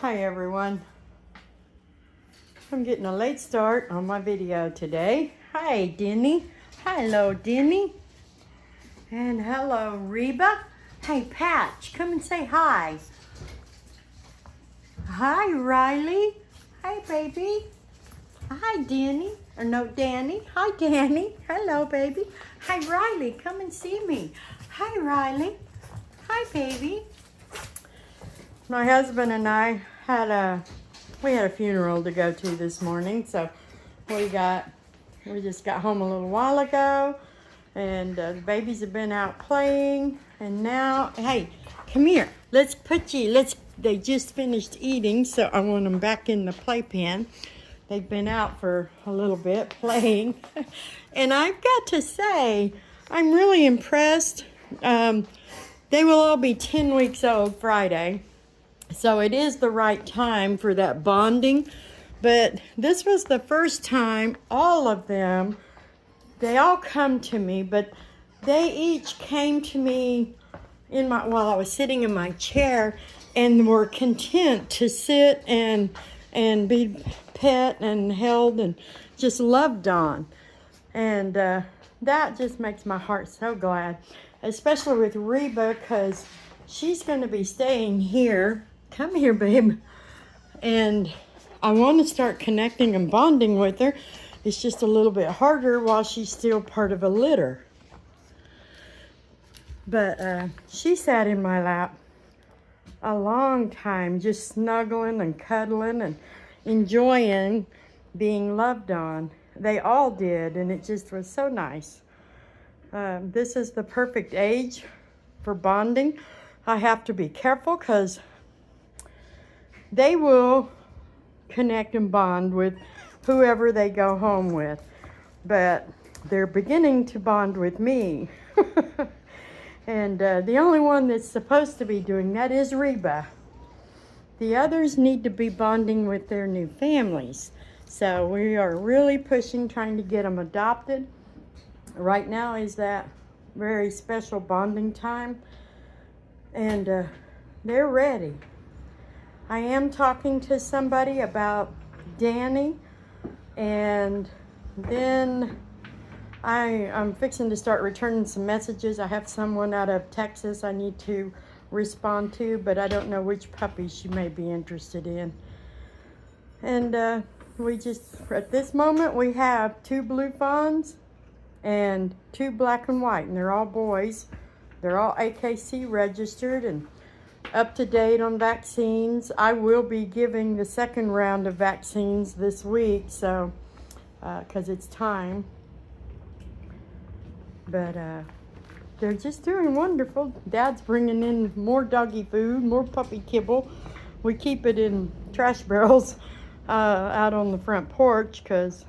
Hi everyone. I'm getting a late start on my video today. Hi Denny. Hello Denny. And hello Reba. Hey Patch, come and say hi. Hi Riley. Hi baby. Hi Danny. Or no, Danny. Hi Danny. Hello baby. Hi Riley, come and see me. Hi Riley. Hi baby. My husband and I had a funeral to go to this morning, so we just got home a little while ago, and the babies have been out playing, and now, hey, come here, they just finished eating, so I want them back in the playpen. They've been out for a little bit playing, and I've got to say, I'm really impressed. They will all be 10 weeks old Friday. So it is the right time for that bonding, but this was the first time all of them, they all come to me, but they each came to me while I was sitting in my chair and were content to sit and be pet and held and just loved on. And that just makes my heart so glad, especially with Reba, because she's going to be staying here. Come here, babe. And I want to start connecting and bonding with her. It's just a little bit harder while she's still part of a litter. But she sat in my lap a long time, just snuggling and cuddling and enjoying being loved on. They all did, and it just was so nice. This is the perfect age for bonding. I have to be careful because they will connect and bond with whoever they go home with, but they're beginning to bond with me. And the only one that's supposed to be doing that is Reba. The others need to be bonding with their new families. So we are really pushing, trying to get them adopted. Right now is that very special bonding time, and they're ready. I am talking to somebody about Danny, and then I'm fixing to start returning some messages. I have someone out of Texas I need to respond to, but I don't know which puppy she may be interested in. And at this moment, we have 2 blue fawns and 2 black and white, and they're all boys. They're all AKC registered and up to date on vaccines. I will be giving the second round of vaccines this week, so because it's time. But they're just doing wonderful. Dad's bringing in more doggy food, more puppy kibble. We keep it in trash barrels out on the front porch because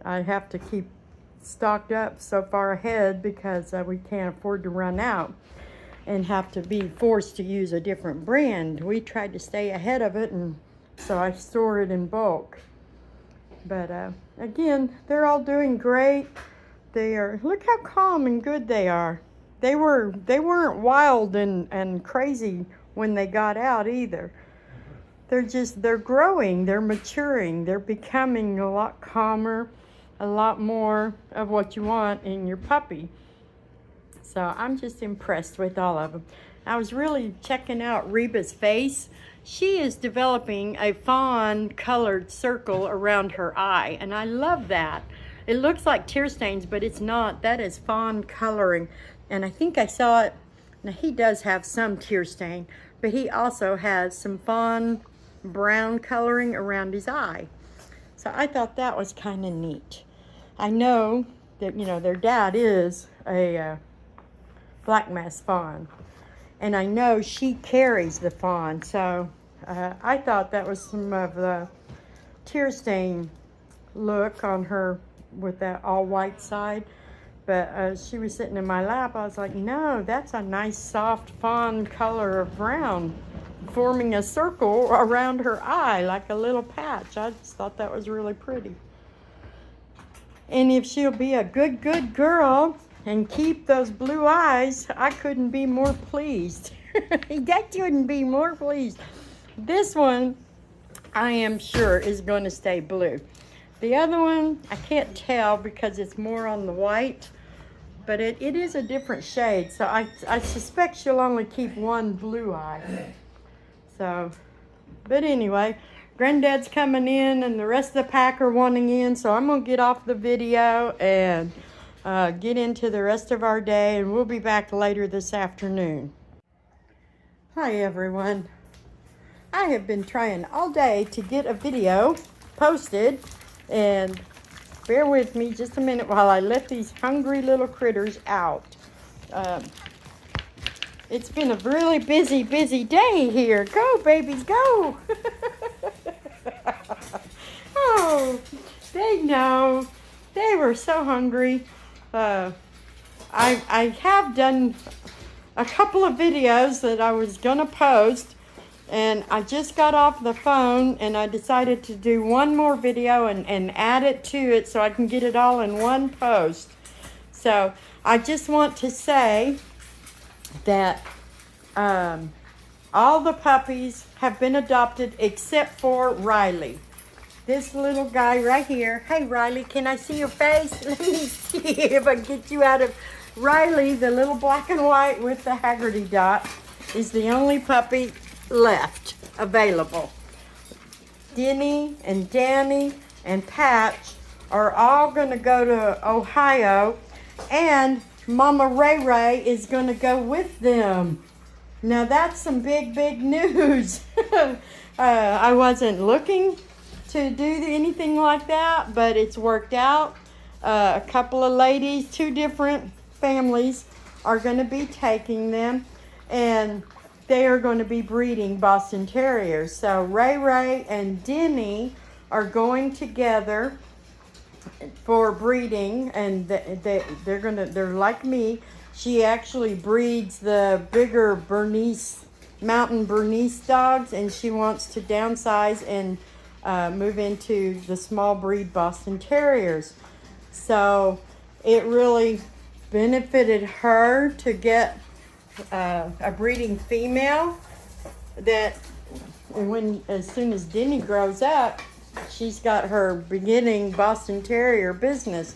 I have to keep stocked up so far ahead because we can't afford to run out and have to be forced to use a different brand. We tried to stay ahead of it, and so I store it in bulk. But again, they're all doing great. Look how calm and good they are. They weren't wild and crazy when they got out either. They're growing, they're maturing, they're becoming a lot calmer, a lot more of what you want in your puppy. So I'm just impressed with all of them. I was really checking out Reba's face. She is developing a fawn colored circle around her eye, and I love that. It looks like tear stains, but it's not. That is fawn coloring. And I think I saw it. Now he does have some tear stain, but he also has some fawn brown coloring around his eye. So I thought that was kind of neat. I know that, their dad is a black mass fawn, and I know she carries the fawn, so I thought that was some of the tear stain look on her with that all white side, but she was sitting in my lap. I was like, no, that's a nice soft fawn color of brown forming a circle around her eye like a little patch. I just thought that was really pretty. And if she'll be a good girl and keep those blue eyes, I couldn't be more pleased. That couldn't be more pleased. This one I am sure is going to stay blue. The other one, I can't tell because it's more on the white, but it is a different shade. So I suspect she'll only keep one blue eye. So, but anyway, Granddad's coming in and the rest of the pack are wanting in. So I'm going to get off the video and get into the rest of our day. And we'll be back later this afternoon. Hi everyone. I have been trying all day to get a video posted, and bear with me just a minute while I let these hungry little critters out. It's been a really busy day here. Go, babies, go. Oh, they know. They were so hungry. I have done a couple of videos that I was gonna post, and I just got off the phone and I decided to do one more video and add it to it so I can get it all in one post. So I just want to say that all the puppies have been adopted except for Riley. This little guy right here. Hey Riley, can I see your face? Let me see if I can get you out of... Riley, the little black and white with the Haggerty dot, is the only puppy left available. Denny and Danny and Patch are all going to go to Ohio, and Mama Ray Ray is going to go with them. Now that's some big news. I wasn't looking to do anything like that, but it's worked out. A couple of ladies, 2 different families are going to be taking them, and they are going to be breeding Boston Terriers. So Ray Ray and Denny are going together for breeding, and they're like me. She actually breeds the bigger Mountain Bernese dogs, and she wants to downsize and move into the small breed Boston Terriers. So it really benefited her to get a breeding female that as soon as Denny grows up, she's got her beginning Boston Terrier business.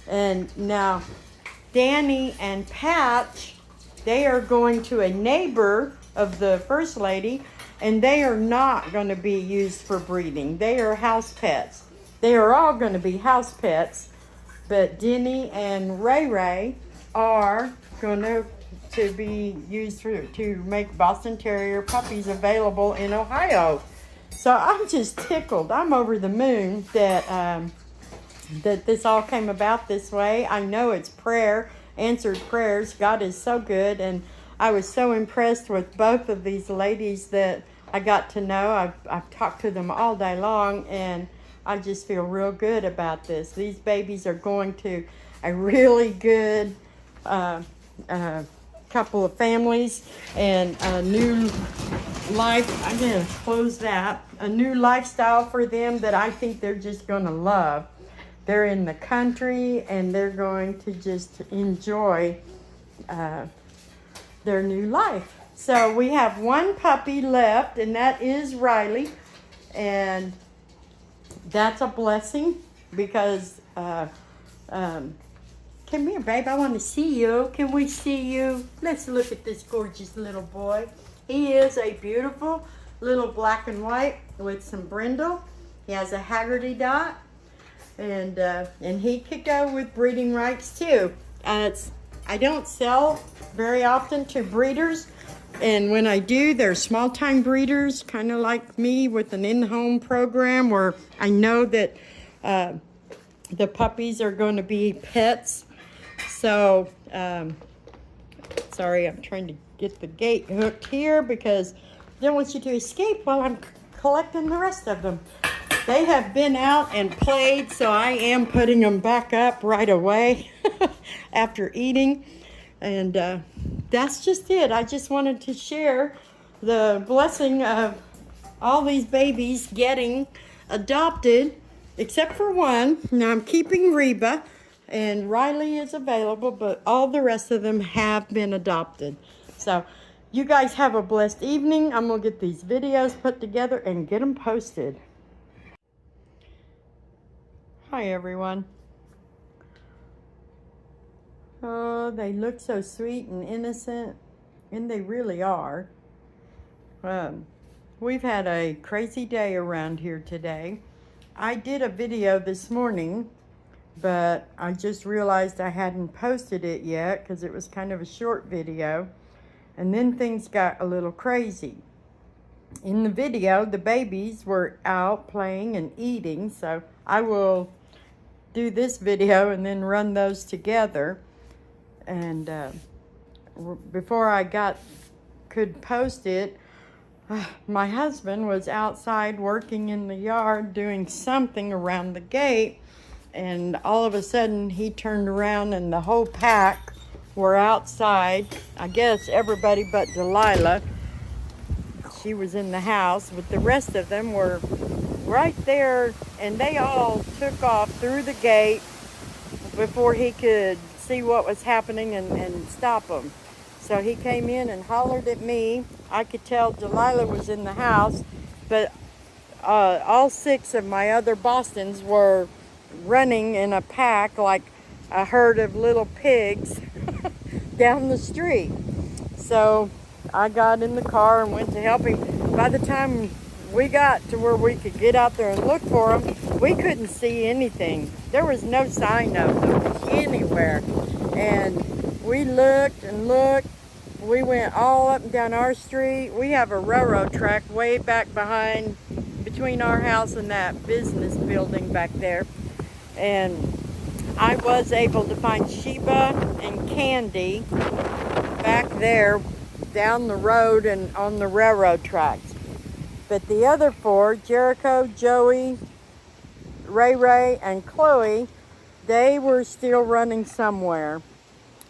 And now Danny and Patch, they are going to a neighbor of the first lady, and they are not going to be used for breeding. They are house pets. They are all going to be house pets, but Denny and Ray Ray are going to be used to make Boston Terrier puppies available in Ohio. So I'm just tickled. I'm over the moon that that this all came about this way. I know it's answered prayers. God is so good, and I was so impressed with both of these ladies that I got to know. I've talked to them all day long, and I just feel real good about this. These babies are going to a really good couple of families, and a new life. I'm going to close that. A new lifestyle for them that I think they're just going to love. They're in the country, and they're going to just enjoy their new life. So we have one puppy left, and that is Riley, and that's a blessing because come here, babe. I want to see you. Can we see you? Let's look at this gorgeous little boy. He is a beautiful little black and white with some brindle. He has a Haggerty dot, and he could go with breeding rights too. I don't sell very often to breeders, and when I do, they're small-time breeders, kind of like me, with an in-home program where I know that the puppies are going to be pets. So, sorry, I'm trying to get the gate hooked here because I don't want you to escape while I'm collecting the rest of them. They have been out and played, so I am putting them back up right away after eating. And that's just it. I just wanted to share the blessing of all these babies getting adopted, except for one. Now I'm keeping Reba, and Riley is available, but all the rest of them have been adopted. So You guys have a blessed evening. I'm going to get these videos put together and get them posted. Hi, everyone. Oh, they look so sweet and innocent, and they really are. We've had a crazy day around here today. I did a video this morning, but I just realized I hadn't posted it yet because it was kind of a short video. And then things got a little crazy. In the video, the babies were out playing and eating, so I will do this video and then run those together. And before I could post it, my husband was outside working in the yard doing something around the gate, and all of a sudden he turned around and the whole pack were outside. I guess everybody but Delilah. She was in the house, but the rest of them were right there, and they all took off through the gate before he could see what was happening and stop them. So he came in and hollered at me. I could tell Delilah was in the house, but all 6 of my other Bostons were running in a pack like a herd of little pigs down the street. So I got in the car and went to help him. By the time we got to where we could get out there and look for them, we couldn't see anything. There was no sign of them anywhere. And we looked and looked. We went all up and down our street. We have a railroad track way back behind, between our house and that business building back there. And I was able to find Sheba and Candy back there down the road and on the railroad tracks. But the other 4, Jericho, Joey, Ray Ray, and Chloe, they were still running somewhere.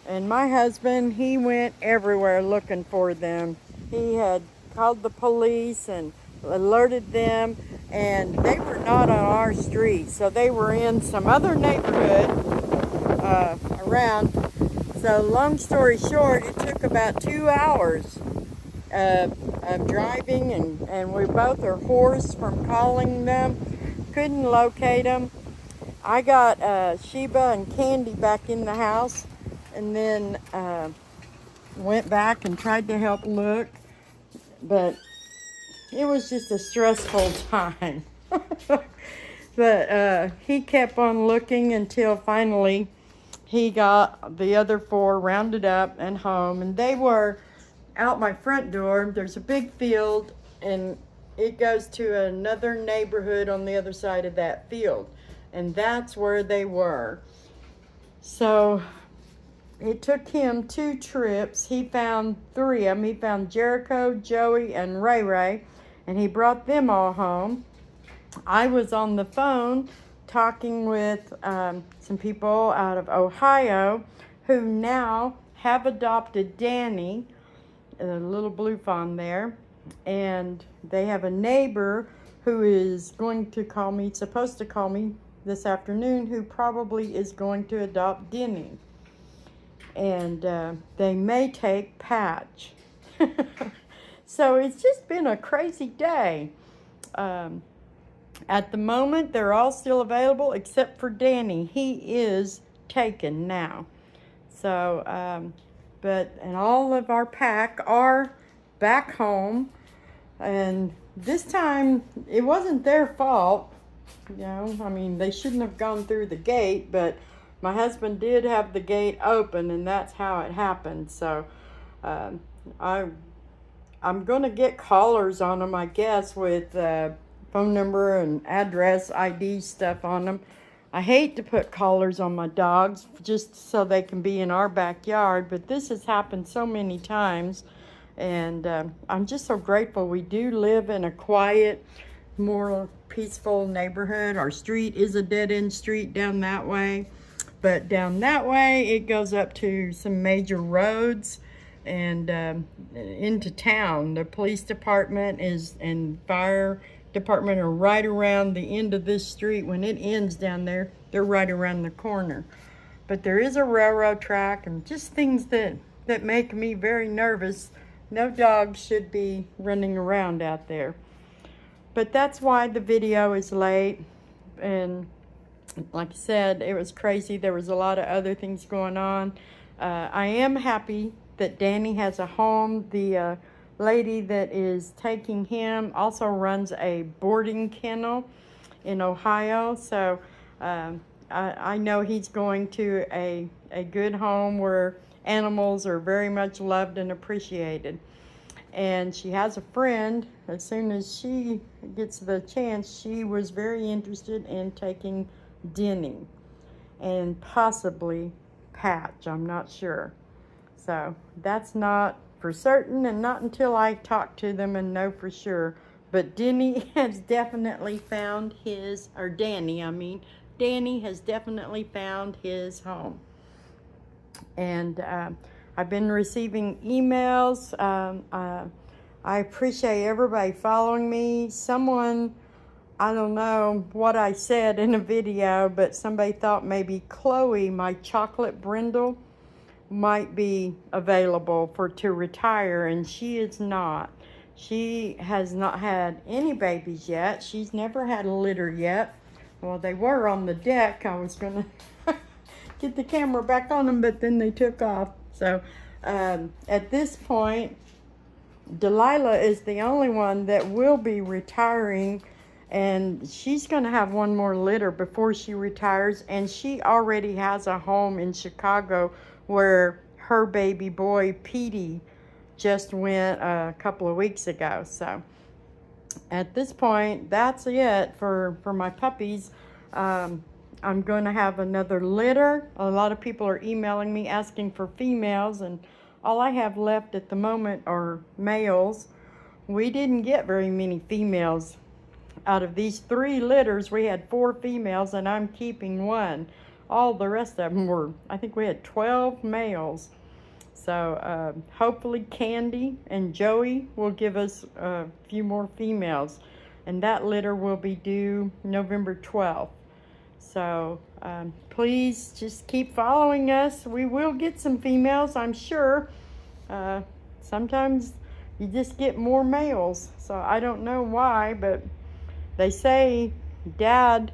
And my husband, he went everywhere looking for them. He had called the police and alerted them, and they were not on our street, so they were in some other neighborhood around. So long story short, it took about 2 hours of driving, and we both are hoarse from calling them, couldn't locate them. I got Sheba and Candy back in the house, and then went back and tried to help look, but it was just a stressful time. But he kept on looking until finally he got the other 4 rounded up and home, and they were out my front door. There's a big field, and it goes to another neighborhood on the other side of that field, and that's where they were. So it took him 2 trips. He found 3 of them. He found Jericho, Joey, and Ray Ray, and he brought them all home. I was on the phone talking with some people out of Ohio who now have adopted Danny, a little blue fawn there, and they have a neighbor who is going to call me, supposed to call me this afternoon, who probably is going to adopt Denny. And they may take Patch. So it's just been a crazy day. At the moment, they're all still available except for Danny. He is taken now. So, and all of our pack are back home. And this time, it wasn't their fault. You know, I mean, they shouldn't have gone through the gate, but my husband did have the gate open, and that's how it happened. So, I'm going to get collars on them, I guess, with phone number and address, ID stuff on them. I hate to put collars on my dogs just so they can be in our backyard, but this has happened so many times, and I'm just so grateful we do live in a quiet, more peaceful neighborhood. Our street is a dead-end street down that way, but down that way it goes up to some major roads and into town. The police department and fire department are right around the end of this street. When it ends down there, they're right around the corner. But there is a railroad track and just things that make me very nervous No dogs should be running around out there. But that's why the video is late. And like I said, it was crazy. There was a lot of other things going on. I am happy that Danny has a home. The lady that is taking him also runs a boarding kennel in Ohio. So I know he's going to a good home where animals are very much loved and appreciated. And she has a friend. As soon as she gets the chance, she was very interested in taking Denny and possibly Patch. I'm not sure. So that's not for certain, and not until I talk to them and know for sure. But Denny has definitely found his, or Danny, I mean, Danny has definitely found his home. And I've been receiving emails. I appreciate everybody following me. Someone, I don't know what I said in a video, but somebody thought maybe Chloe, my chocolate brindle, might be available to retire, and she is not. She has not had any babies yet. She's never had a litter yet. Well, they were on the deck. I was going to get the camera back on them, but then they took off. So at this point, Delilah is the only one that will be retiring, and she's going to have one more litter before she retires, and she already has a home in Chicago where her baby boy, Petey, just went a couple of weeks ago. So at this point, that's it for my puppies. I'm going to have another litter. A lot of people are emailing me asking for females, and all I have left at the moment are males. We didn't get very many females. Out of these 3 litters, we had 4 females, and I'm keeping 1. All the rest of them were, I think we had 12 males. So hopefully Candy and Joey will give us a few more females. And that litter will be due November 12th. So please just keep following us. We will get some females, I'm sure. Sometimes you just get more males. So I don't know why, but they say Dad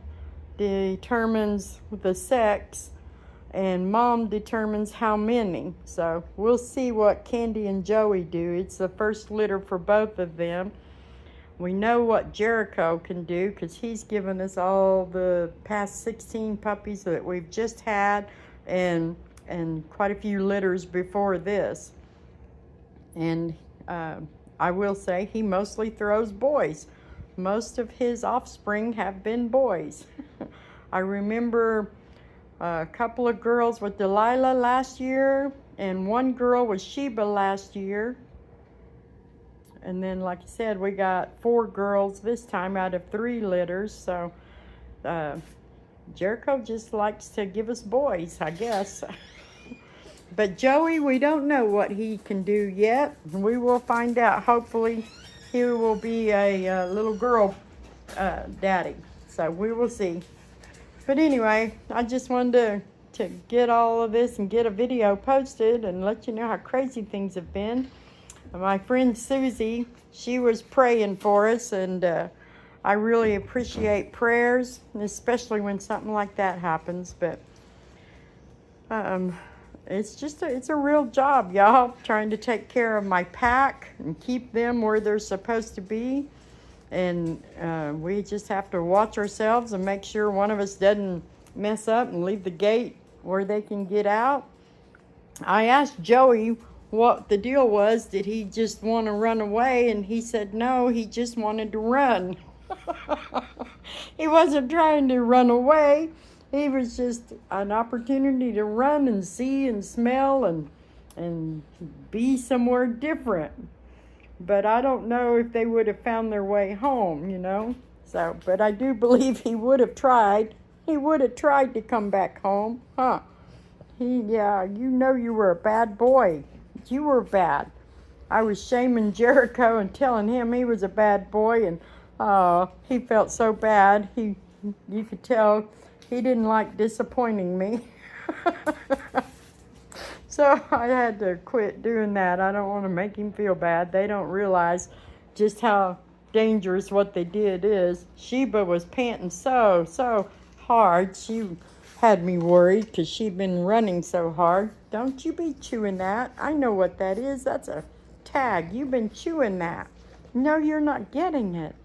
determines the sex and Mom determines how many. So we'll see what Candy and Joey do. It's the first litter for both of them. We know what Jericho can do because he's given us all the past 16 puppies that we've just had, and quite a few litters before this. And I will say he mostly throws boys. Most of his offspring have been boys. I remember a couple of girls with Delilah last year, and one girl with Sheba last year. And then, like I said, we got 4 girls this time out of 3 litters. So Jericho just likes to give us boys, I guess. But Joey, we don't know what he can do yet. We will find out. Hopefully he will be a little girl daddy. So we will see. But anyway, I just wanted to get all of this and get a video posted and let you know how crazy things have been. My friend Susie, she was praying for us, and I really appreciate prayers, especially when something like that happens. But it's a real job, y'all, trying to take care of my pack and keep them where they're supposed to be. And we just have to watch ourselves and make sure one of us doesn't mess up and leave the gate where they can get out. I asked Joey what the deal was. Did he just want to run away? And he said no, he just wanted to run. He wasn't trying to run away. He was just an opportunity to run and see and smell and be somewhere different. But I don't know if they would have found their way home, you know. So, but I do believe he would have tried. He would have tried to come back home, huh? Yeah, you know you were a bad boy. You were bad. I was shaming Jericho and telling him he was a bad boy, and he felt so bad. You could tell he didn't like disappointing me. So I had to quit doing that. I don't want to make him feel bad. They don't realize just how dangerous what they did is. Sheba was panting so hard. She had me worried because she'd been running so hard. Don't you be chewing that. I know what that is. That's a tag. You've been chewing that. No, you're not getting it.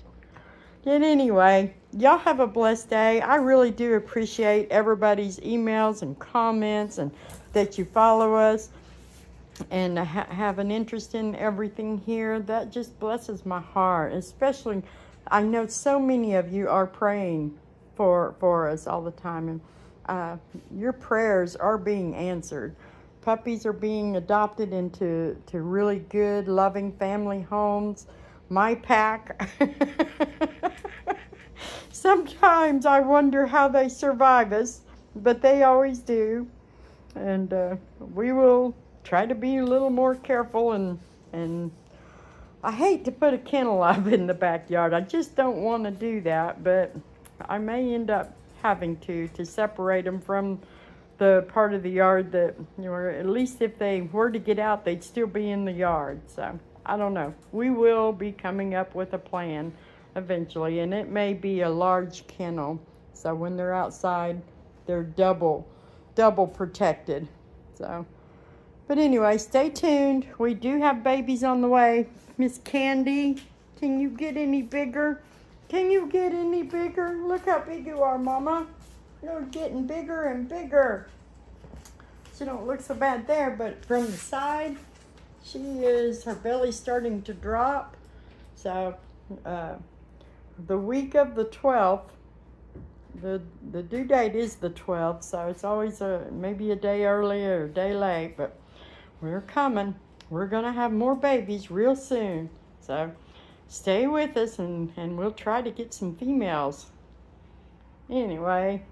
Yet anyway, y'all have a blessed day. I really do appreciate everybody's emails and comments and that you follow us and have an interest in everything here. That just blesses my heart. Especially, I know so many of you are praying for us all the time. And your prayers are being answered. Puppies are being adopted into really good, loving family homes. My pack. Sometimes I wonder how they survive us, but they always do. And we will try to be a little more careful. And I hate to put a kennel up in the backyard. I just don't want to do that, but I may end up having to separate them from the part of the yard that, you know, at least if they were to get out, they'd still be in the yard. So I don't know. We will be coming up with a plan eventually, and it may be a large kennel. So when they're outside, they're double protected. So, but anyway, stay tuned. We do have babies on the way. Miss Candy, can you get any bigger? Can you get any bigger? Look how big you are, Mama. You're getting bigger and bigger. She don't look so bad there, but from the side, her belly's starting to drop. So, the week of the 12th, the due date is the 12th, so it's always maybe a day early or a day late, but we're coming. We're going to have more babies real soon. So stay with us, and we'll try to get some females. Anyway,